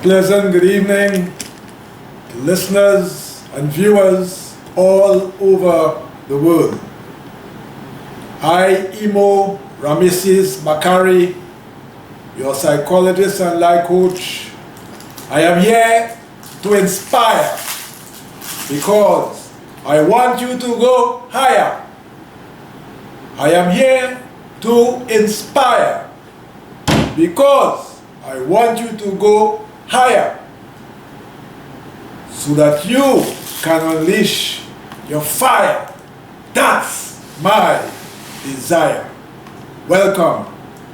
pleasant good evening to listeners and viewers all over the world. I, Imo Rameses Bakari, your psychologist and life coach, I am here to inspire because I want you to go higher. I am here to inspire because I want you to go higher so that you can unleash your fire. That's my desire. Welcome,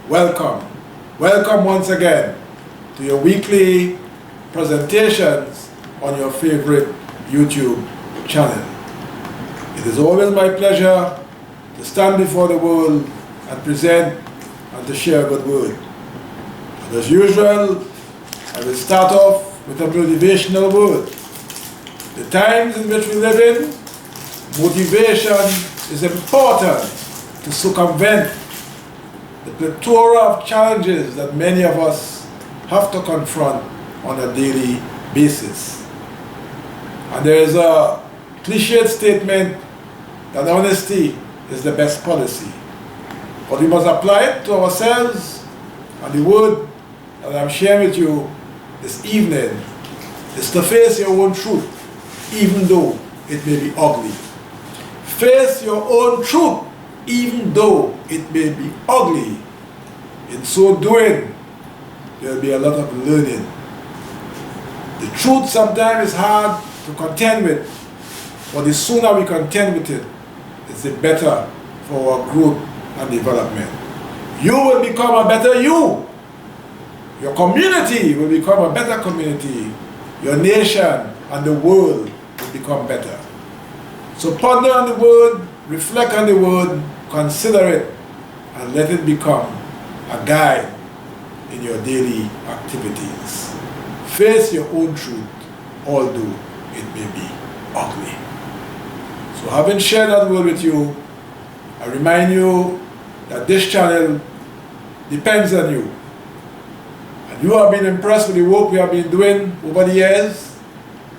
welcome, welcome once again to your weekly presentations on your favorite YouTube channel. It is always my pleasure to stand before the world and present and to share a good word. And as usual, I will start off with a motivational word. The times in which we live in, motivation is important to circumvent the plethora of challenges that many of us have to confront on a daily basis. And there is a cliched statement that honesty is the best policy. But we must apply it to ourselves, and the word that I'm sharing with you this evening is to face your own truth, even though it may be ugly. Face your own truth, even though it may be ugly. In so doing, there will be a lot of learning. The truth sometimes is hard to contend with, but the sooner we contend with it, it's the better for our growth and development. You will become a better you. Your community will become a better community. Your nation and the world will become better. So ponder on the word, reflect on the word, consider it, and let it become a guide in your daily activities. Face your own truth, although it may be ugly. So having shared that word with you, I remind you that this channel depends on you. And you have been impressed with the work we have been doing over the years.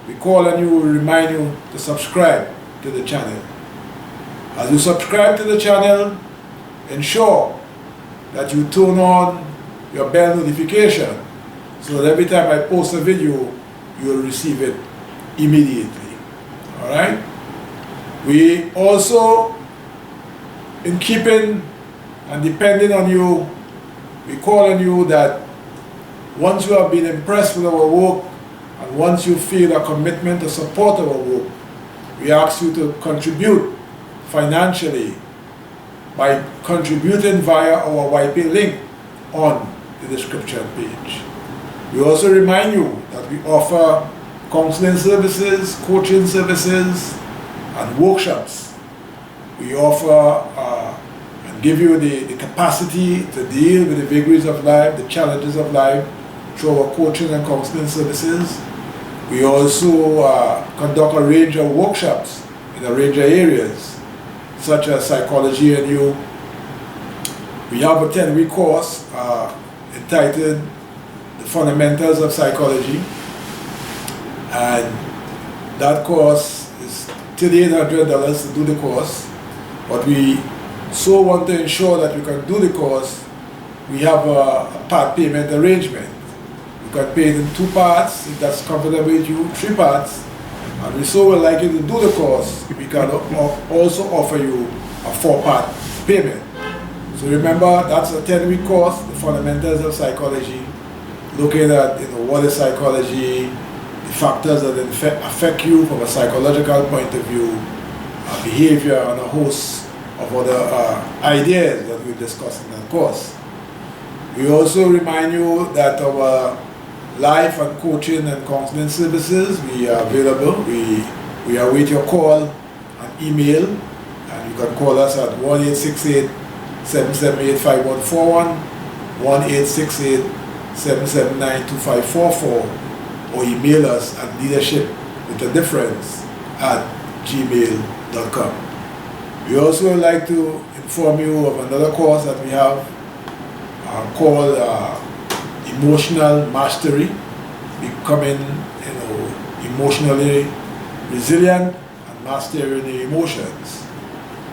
We call on you, we remind you to subscribe to the channel. As you subscribe to the channel, ensure that you turn on your bell notification so that every time I post a video, you will receive it immediately. Alright? We also, in keeping and depending on you, we call on you that once you have been impressed with our work and once you feel a commitment to support our work, we ask you to contribute financially by contributing via our YP link on the description page. We also remind you that we offer counseling services, coaching services, and workshops. We offer and give you the capacity to deal with the vagaries of life, the challenges of life, through our coaching and counseling services. We also conduct a range of workshops in a range of areas, such as psychology and you. We have a 10-week course entitled The Fundamentals of Psychology, and that course is $3,800 to do the course, but we so want to ensure that we can do the course. We have a part payment arrangement. You can pay it in 2 parts, if that's comfortable with you, 3 parts, and we so would like you to do the course. We can also offer you a 4-part payment. So remember, that's a 10-week course, The Fundamentals of Psychology, looking at what is psychology, the factors that affect you from a psychological point of view, behavior, and a host of other ideas that we discuss in that course. We also remind you that our life and coaching and counseling services, we are available. We await your call and email, and you can call us at 1-868-778-5141, 1-868-779-2544, or email us at leadershipwithadifference@gmail.com. We also would like to inform you of another course that we have called Emotional Mastery, becoming, emotionally resilient and mastering your emotions.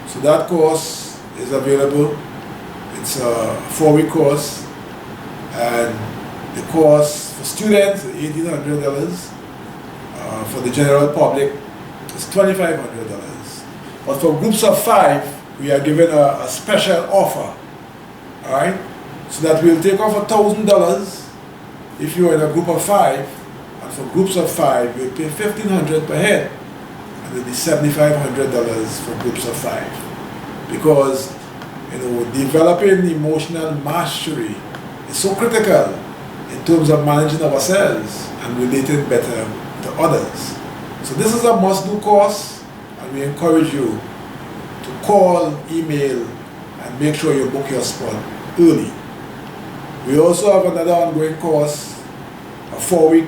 So that course is available. It's a 4-week course, and the course for students is $1,800. For the general public, it's $2,500. But for groups of 5, we are giving a special offer. All right, so that we'll take off $1,000 if you're in a group of 5, and for groups of 5, you'll pay $1,500 per head, and it'll be $7,500 for groups of 5. Because developing emotional mastery is so critical in terms of managing ourselves and relating better to others. So this is a must-do course, and we encourage you to call, email, and make sure you book your spot early. We also have another ongoing course, a 4-week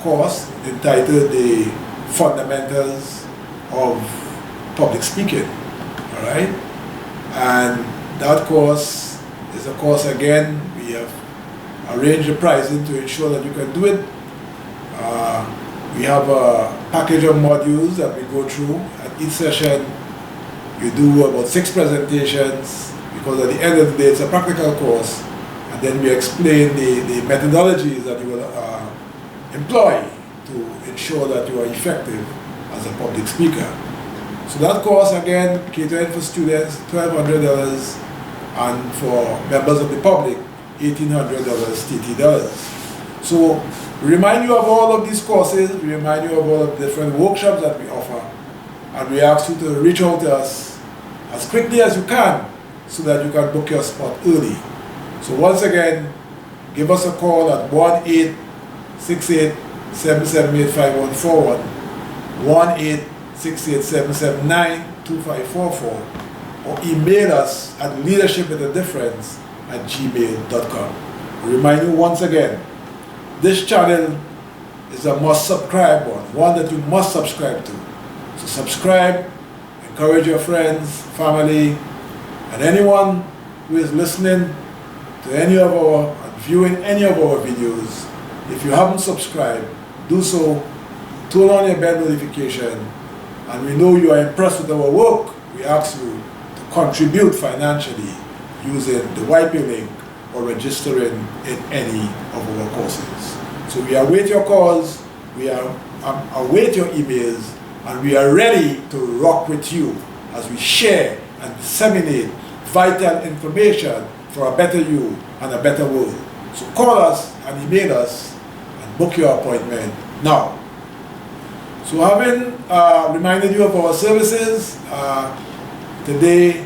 course entitled The Fundamentals of Public Speaking. All right? And that course is a course, again, we have arranged the pricing to ensure that you can do it. We have a package of modules that we go through. At each session, you do about 6 presentations, because at the end of the day, it's a practical course. And then we explain the methodologies that you will employ to ensure that you are effective as a public speaker. So that course, again, catering for students, $1,200, and for members of the public, $1,800 TT. So we remind you of all of these courses, we remind you of all of the different workshops that we offer, and we ask you to reach out to us as quickly as you can so that you can book your spot early. So once again, give us a call at 1-868-778-5141, 1-868-779-2544, or email us at leadershipwithadifference@gmail.com. We remind you once again, this channel is a must subscribe one that you must subscribe to. So subscribe, encourage your friends, family, and anyone who is listening to any of our, viewing any of our videos. If you haven't subscribed, do so, turn on your bell notification, and we know you are impressed with our work. We ask you to contribute financially using the YP link or registering in any of our courses. So we await your calls, we await your emails, and we are ready to rock with you as we share and disseminate vital information for a better you and a better world. So call us and email us and book your appointment now. So having reminded you of our services, today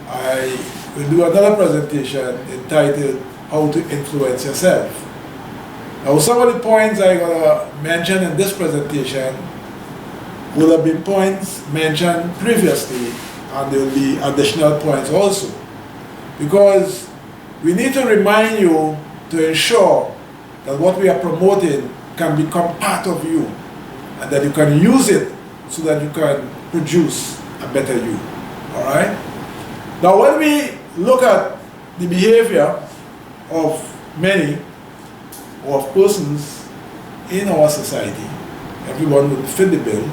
I will do another presentation entitled How to Influence Yourself. Now some of the points I'm going to mention in this presentation will have been points mentioned previously, and there will be additional points also. Because we need to remind you to ensure that what we are promoting can become part of you, and that you can use it so that you can produce a better you. All right? Now when we look at the behavior of many or of persons in our society, everyone would fit the bill,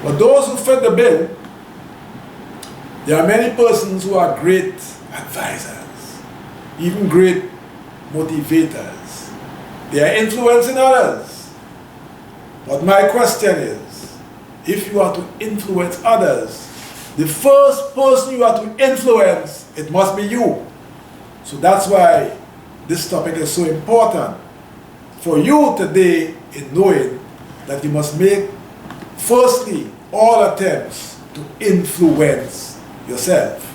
but those who fit the bill, there are many persons who are great advisors, even great motivators. They are influencing others. But my question is, if you are to influence others, the first person you are to influence, it must be you. So that's why this topic is so important for you today, in knowing that you must make, firstly, all attempts to influence yourself.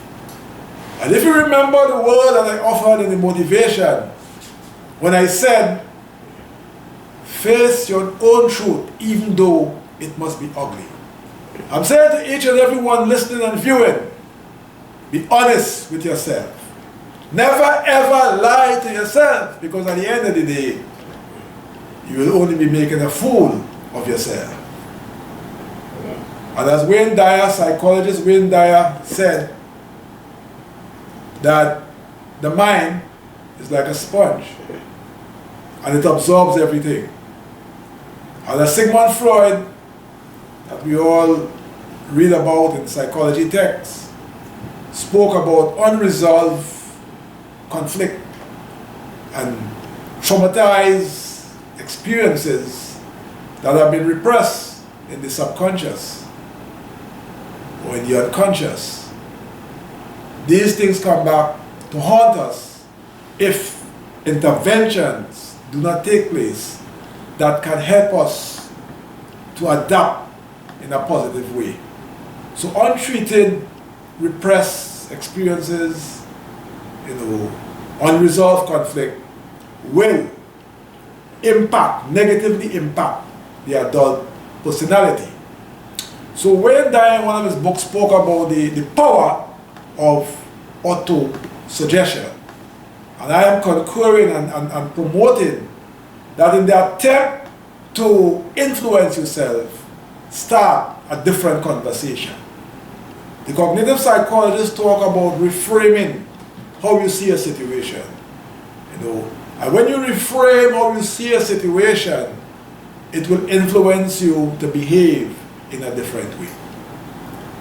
And if you remember the word that I offered in the motivation, when I said, face your own truth, even though it must be ugly. I'm saying to each and every one listening and viewing, be honest with yourself. Never ever lie to yourself, because at the end of the day, you will only be making a fool of yourself. And as Wayne Dyer, psychologist Wayne Dyer, said, that the mind is like a sponge, and it absorbs everything. And as Sigmund Freud, that we all read about in psychology texts, spoke about unresolved conflict and traumatized experiences that have been repressed in the subconscious or in the unconscious. These things come back to haunt us if interventions do not take place that can help us to adapt in a positive way. So untreated, repressed experiences, unresolved conflict will negatively impact the adult personality. So Wayne Dyer, in one of his books, spoke about the power of auto-suggestion. And I am concurring and promoting that in the attempt to influence yourself, start a different conversation. The cognitive psychologists talk about reframing how you see a situation. And when you reframe how you see a situation, it will influence you to behave in a different way.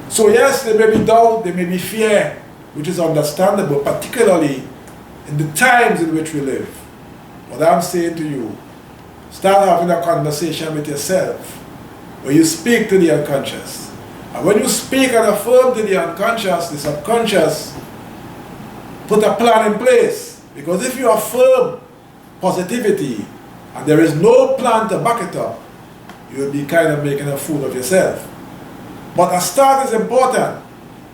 So yes, there may be doubt, there may be fear, which is understandable, particularly in the times in which we live. What I'm saying to you, start having a conversation with yourself where you speak to the unconscious. And when you speak and affirm to the unconscious, the subconscious, put a plan in place. Because if you affirm positivity and there is no plan to back it up, you'll be kind of making a fool of yourself. But a start is important,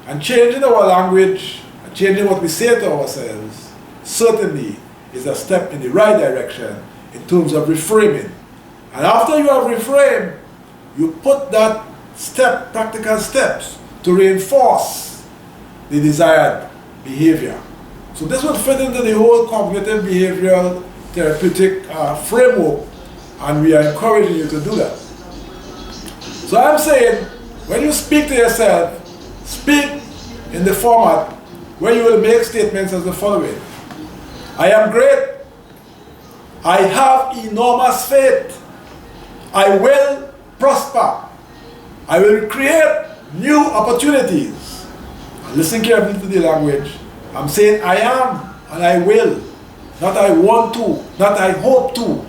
and changing our language and changing what we say to ourselves certainly is a step in the right direction in terms of reframing. And after you have reframed, you put that practical steps to reinforce the desired behavior. So this will fit into the whole cognitive behavioral therapeutic framework, and we are encouraging you to do that. So I'm saying, when you speak to yourself, speak in the format where you will make statements as the following. I am great. I have enormous faith. I will prosper. I will create new opportunities. Listen carefully to the language. I'm saying I am and I will. Not I want to, not I hope to.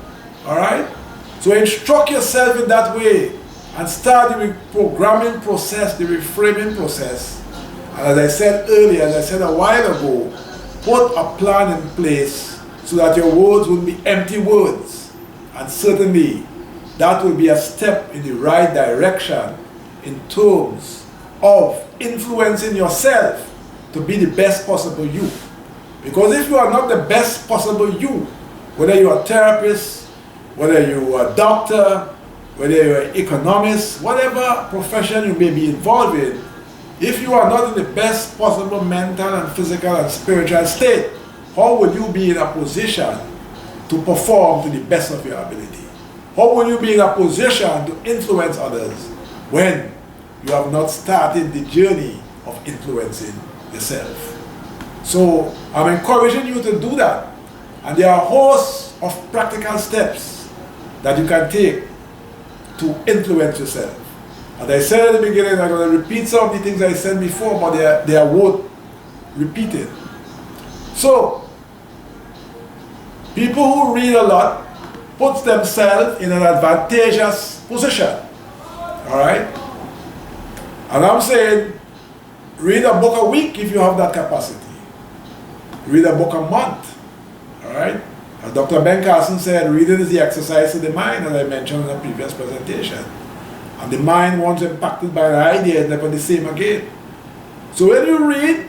Alright? So instruct yourself in that way and start the reprogramming process, the reframing process. And as I said earlier, as I said a while ago, put a plan in place so that your words will be empty words. And certainly that will be a step in the right direction in terms of influencing yourself to be the best possible you. Because if you are not the best possible you, whether you are a therapist, whether you are a doctor, whether you are an economist, whatever profession you may be involved in, if you are not in the best possible mental and physical and spiritual state, how will you be in a position to perform to the best of your ability? How will you be in a position to influence others when you have not started the journey of influencing yourself? So I'm encouraging you to do that. And there are hosts of practical steps that you can take to influence yourself. As I said at the beginning, I'm going to repeat some of the things I said before, but they are worth repeating. So, people who read a lot put themselves in an advantageous position. Alright? And I'm saying, read a book a week if you have that capacity. Read a book a month. Alright? As Dr. Ben Carson said, reading is the exercise of the mind, as I mentioned in a previous presentation. And the mind, once impacted by an idea, is never the same again. So when you read,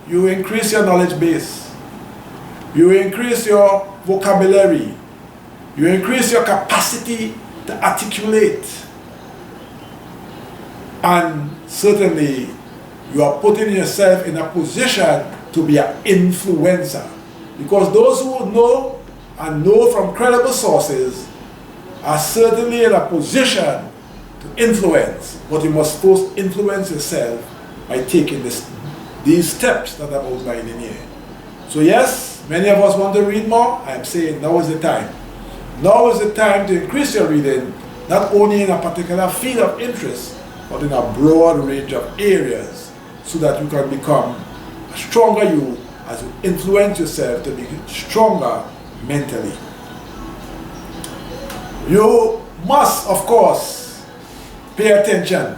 you increase your knowledge base. You increase your vocabulary. You increase your capacity to articulate. And certainly, you are putting yourself in a position to be an influencer. Because those who know and know from credible sources are certainly in a position to influence, but you must first influence yourself by taking these steps that I'm outlining here. So yes, many of us want to read more. I am saying now is the time. Now is the time to increase your reading not only in a particular field of interest, but in a broad range of areas, so that you can become a stronger you as you influence yourself to be stronger mentally. You must, of course, pay attention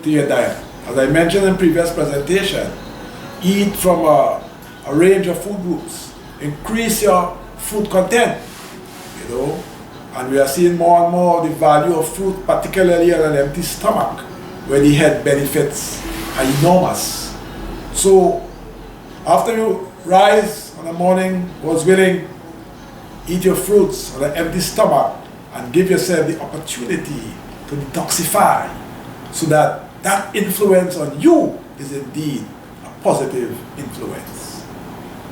to your diet. As I mentioned in previous presentation, eat from a range of food groups. Increase your food content, and we are seeing more and more the value of fruit, particularly on an empty stomach, where the health benefits are enormous. So after you rise in the morning, God's willing, eat your fruits on an empty stomach and give yourself the opportunity to detoxify, so that that influence on you is indeed a positive influence.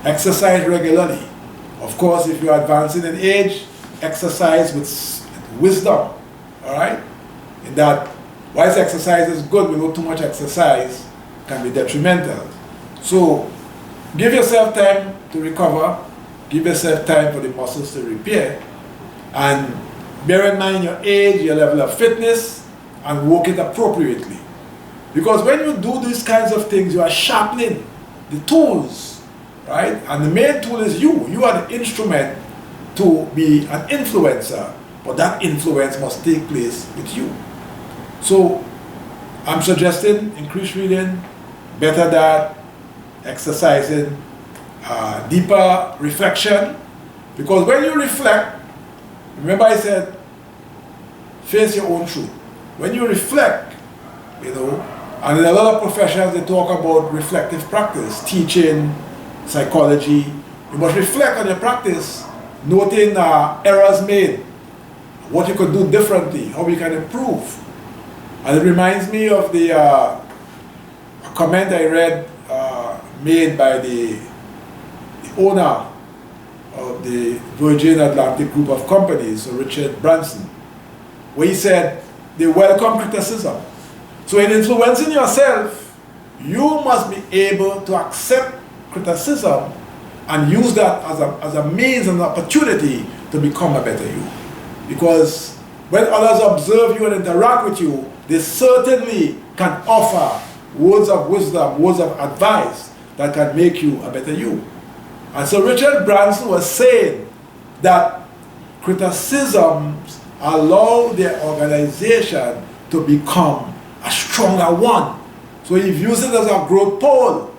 Exercise regularly. Of course, if you're advancing in age, exercise with wisdom, all right? In that, whilst exercise is good, we know too much exercise can be detrimental. So, give yourself time to recover, give yourself time for the muscles to repair, and bear in mind your age, your level of fitness, and work it appropriately. Because when you do these kinds of things, you are sharpening the tools, right? And the main tool is you. You are the instrument to be an influencer, but that influence must take place with you. So I'm suggesting increased reading, better diet, exercising, deeper reflection. Because when you reflect, remember I said, face your own truth. When you reflect, and in a lot of professions they talk about reflective practice, teaching, psychology. You must reflect on your practice, noting errors made, what you could do differently, how you can improve. And it reminds me of the a comment I read made by the owner of the Virgin Atlantic Group of Companies, Richard Branson, where he said they welcome criticism. So in influencing yourself, you must be able to accept criticism and use that as a means and opportunity to become a better you. Because when others observe you and interact with you, they certainly can offer words of wisdom, words of advice that can make you a better you. And so Richard Branson was saying that criticisms allow their organization to become a stronger one. So he views it as a growth pole.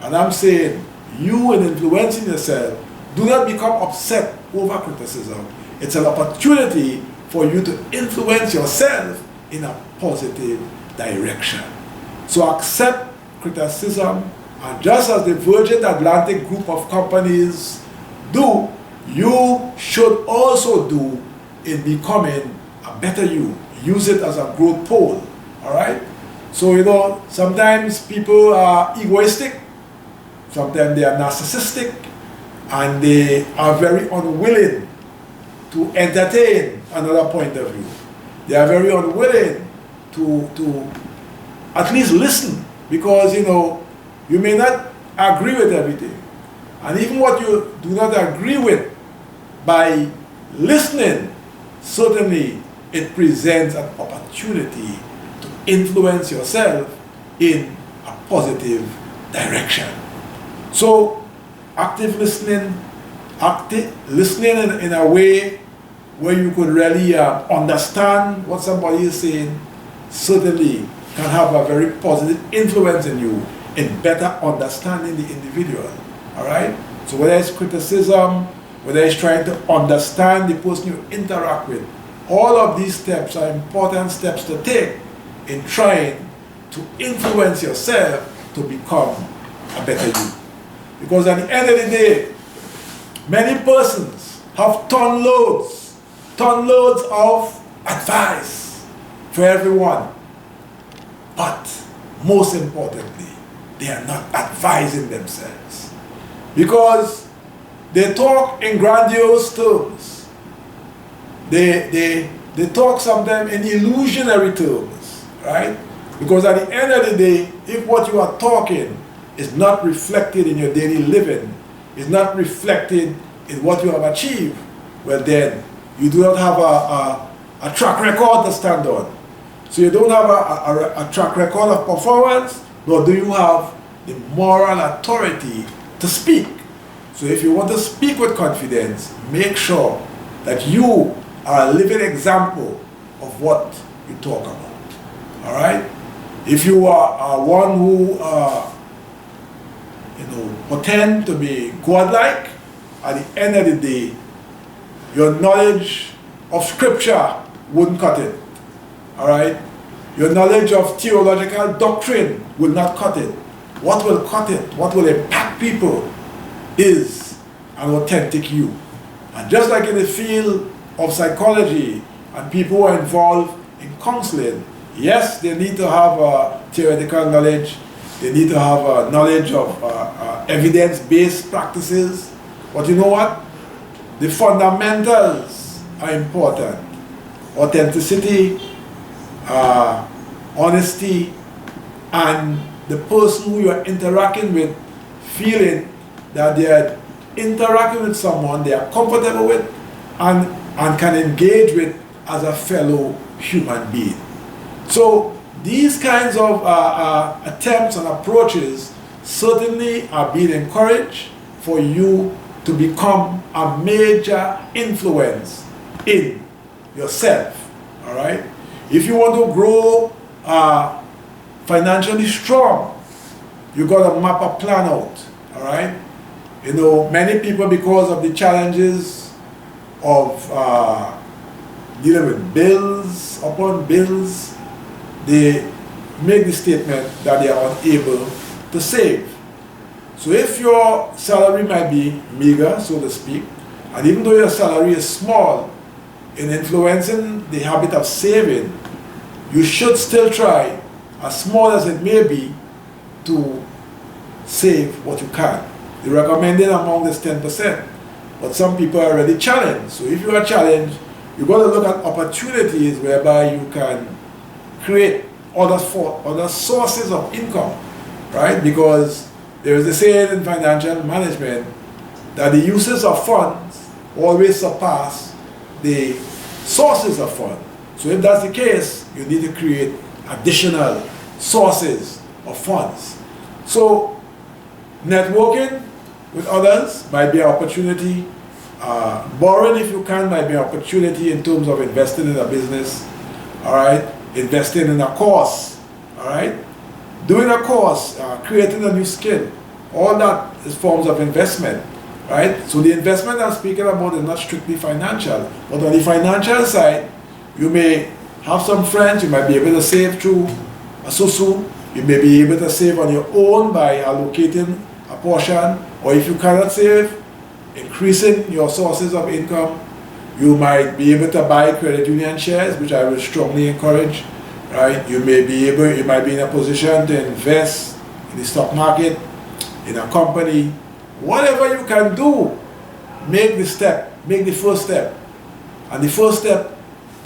And I'm saying, you in influencing yourself, do not become upset over criticism. It's an opportunity for you to influence yourself in a positive direction. So accept criticism, and just as the Virgin Atlantic Group of Companies do, you should also do in becoming a better you. Use it as a growth pole, all right? So, sometimes people are egoistic, sometimes they are narcissistic, and they are very unwilling to entertain another point of view. They are very unwilling to at least listen, because, you may not agree with everything. And even what you do not agree with, by listening, certainly it presents an opportunity to influence yourself in a positive direction. So, active listening in a way where you could really understand what somebody is saying, certainly can have a very positive influence in you in better understanding the individual. All right? So whether it's criticism, whether it's trying to understand the person you interact with, all of these steps are important steps to take in trying to influence yourself to become a better you. Because at the end of the day, many persons have ton loads of advice for everyone. But most importantly, they are not advising themselves. Because they talk in grandiose terms. They talk sometimes in illusionary terms, right? Because at the end of the day, if what you are talking is not reflected in your daily living, is not reflected in what you have achieved, well then, you do not have a track record to stand on. So you don't have a track record of performance, nor do you have the moral authority to speak. So if you want to speak with confidence, make sure that you are a living example of what you talk about. All right? If you are one who pretend to be godlike, at the end of the day, your knowledge of scripture wouldn't cut it. All right? Your knowledge of theological doctrine will not cut it. What will cut it, what will impact people, is an authentic you. And just like in the field of psychology and people who are involved in counseling, yes, they need to have theoretical knowledge, they need to have knowledge of evidence-based practices, but you know what? The fundamentals are important. Authenticity, honesty, and the person who you are interacting with feeling that they are interacting with someone they are comfortable with and can engage with as a fellow human being. So these kinds of attempts and approaches certainly are being encouraged for you to become a major influence in yourself. All right? If you want to grow financially strong, you got to map a plan out. All right? You know, many people, because of the challenges of dealing with bills upon bills, they make the statement that they are unable to save. So if your salary might be meager, so to speak, and even though your salary is small, in influencing the habit of saving, you should still try, as small as it may be, to save what you can. The recommended amount is 10%, but some people are already challenged. So if you are challenged, you've got to look at opportunities whereby you can create other sources of income, right? Because there is a saying in financial management that the uses of funds always surpass the sources of funds. So if that's the case, you need to create additional sources of funds. So networking with others might be an opportunity. Borrowing, if you can, might be an opportunity in terms of investing in a business. All right, investing in a course. All right, doing a course, creating a new skill. All that is forms of investment. Right. So the investment I'm speaking about is not strictly financial, but on the financial side, you may have some friends. You might be able to save through a susu. You may be able to save on your own by allocating a portion, or if you cannot save, increasing your sources of income. You might be able to buy credit union shares, which I will strongly encourage. Right? You might be in a position to invest in the stock market, in a company. Whatever you can do, make the first step. And the first step,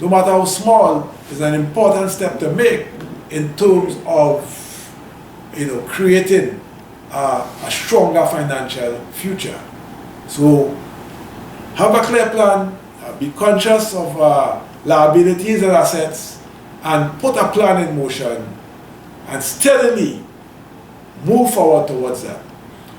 no matter how small, is an important step to make in terms of creating a stronger financial future. So have a clear plan, be conscious of liabilities and assets, and put a plan in motion and steadily move forward towards that.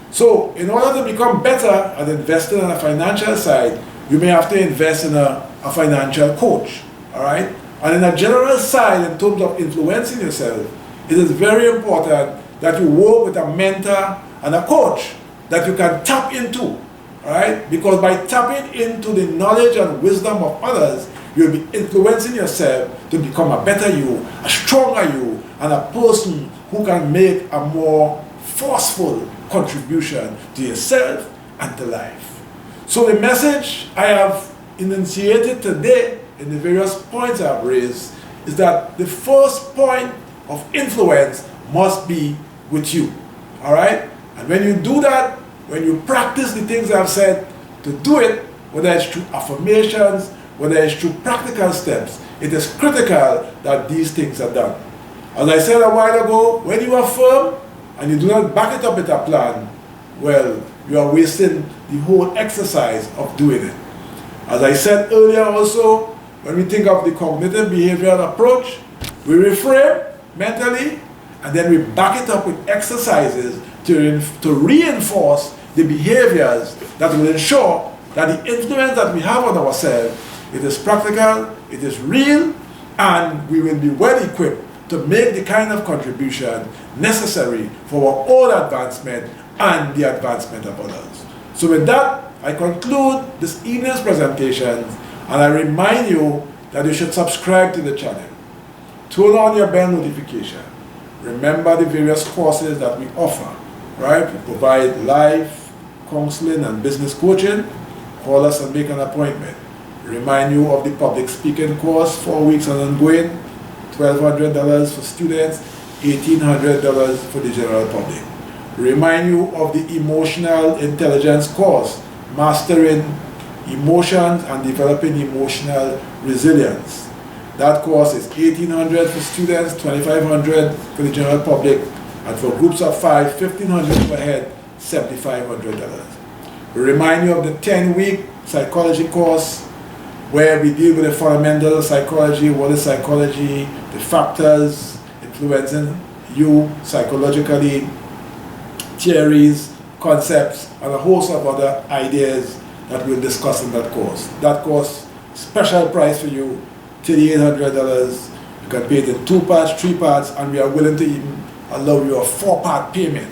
So in order to become better at investing on a financial side, you may have to invest in a financial coach. All right? And in a general side, in terms of influencing yourself, it is very important that you work with a mentor and a coach that you can tap into. All right? Because by tapping into the knowledge and wisdom of others, you'll be influencing yourself to become a better you, a stronger you, and a person who can make a more forceful contribution to yourself and to life. So the message I have enunciated today in the various points I've raised is that the first point of influence must be with you. All right? And when you do that, when you practice the things I've said, to do it, whether it's through affirmations, whether it's through practical steps, it is critical that these things are done. As I said a while ago, when you affirm and you do not back it up with a plan, well, you are wasting the whole exercise of doing it. As I said earlier also, when we think of the cognitive behavioral approach, we reframe mentally, and then we back it up with exercises to reinforce the behaviors that will ensure that the influence that we have on ourselves, it is practical, it is real, and we will be well equipped to make the kind of contribution necessary for our own advancement and the advancement of others. So with that, I conclude this evening's presentation, and I remind you that you should subscribe to the channel. Turn on your bell notification. Remember the various courses that we offer, right? We provide life, counseling, and business coaching. Call us and make an appointment. Remind you of the public speaking course, 4 weeks and ongoing, $1,200 for students, $1,800 for the general public. Remind you of the emotional intelligence course, mastering emotions and developing emotional resilience. That course is $1,800 for students, $2,500 for the general public, and for groups of 5, $1,500 per head, $7,500. We remind you of the 10-week psychology course, where we deal with the fundamentals of psychology, what is psychology, the factors influencing you psychologically, theories, concepts, and a host of other ideas that we'll discuss in that course. That course, special price for you, $3,800. You can pay it in 2 parts, 3 parts, and we are willing to even allow you a 4-part payment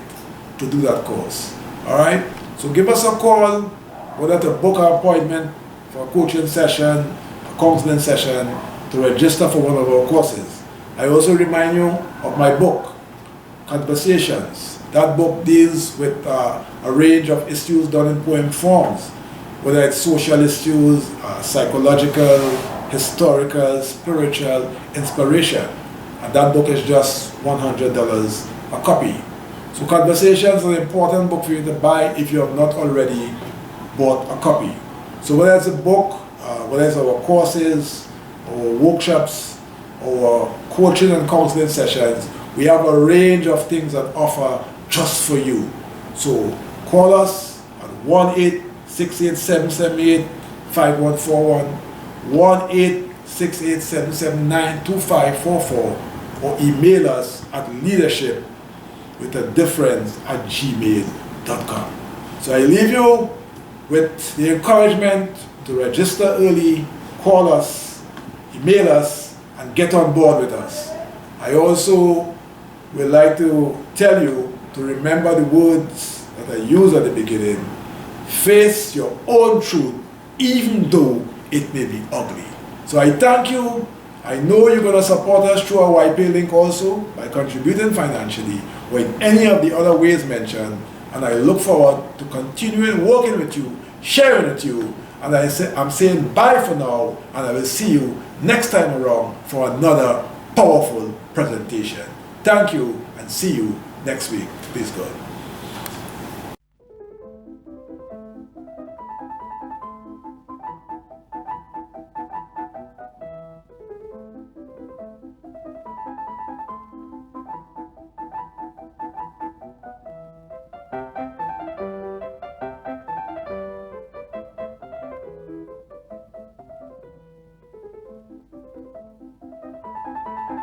to do that course. All right? So give us a call, whether to book an appointment for a coaching session, a counseling session, to register for one of our courses. I also remind you of my book, Conversations. That book deals with a range of issues done in poem forms, whether it's social issues, psychological, historical, spiritual, inspiration. And that book is just $100 a copy. So Conversations is an important book for you to buy if you have not already bought a copy. So whether it's a book, whether it's our courses, or workshops, or coaching and counseling sessions, we have a range of things that offer just for you. So call us at 1-868-778-5141, 1-868-779-2544, or email us at leadershipwithadifference@gmail.com. So I leave you with the encouragement to register early, call us, email us, and get on board with us. I also would like to tell you to remember the words that I used at the beginning. Face your own truth, even though it may be ugly. So I thank you. I know you're going to support us through our YPay link also by contributing financially or in any of the other ways mentioned. And I look forward to continuing working with you, sharing with you. And I'm saying bye for now, and I will see you next time around for another powerful presentation. Thank you, and see you next week. Peace God.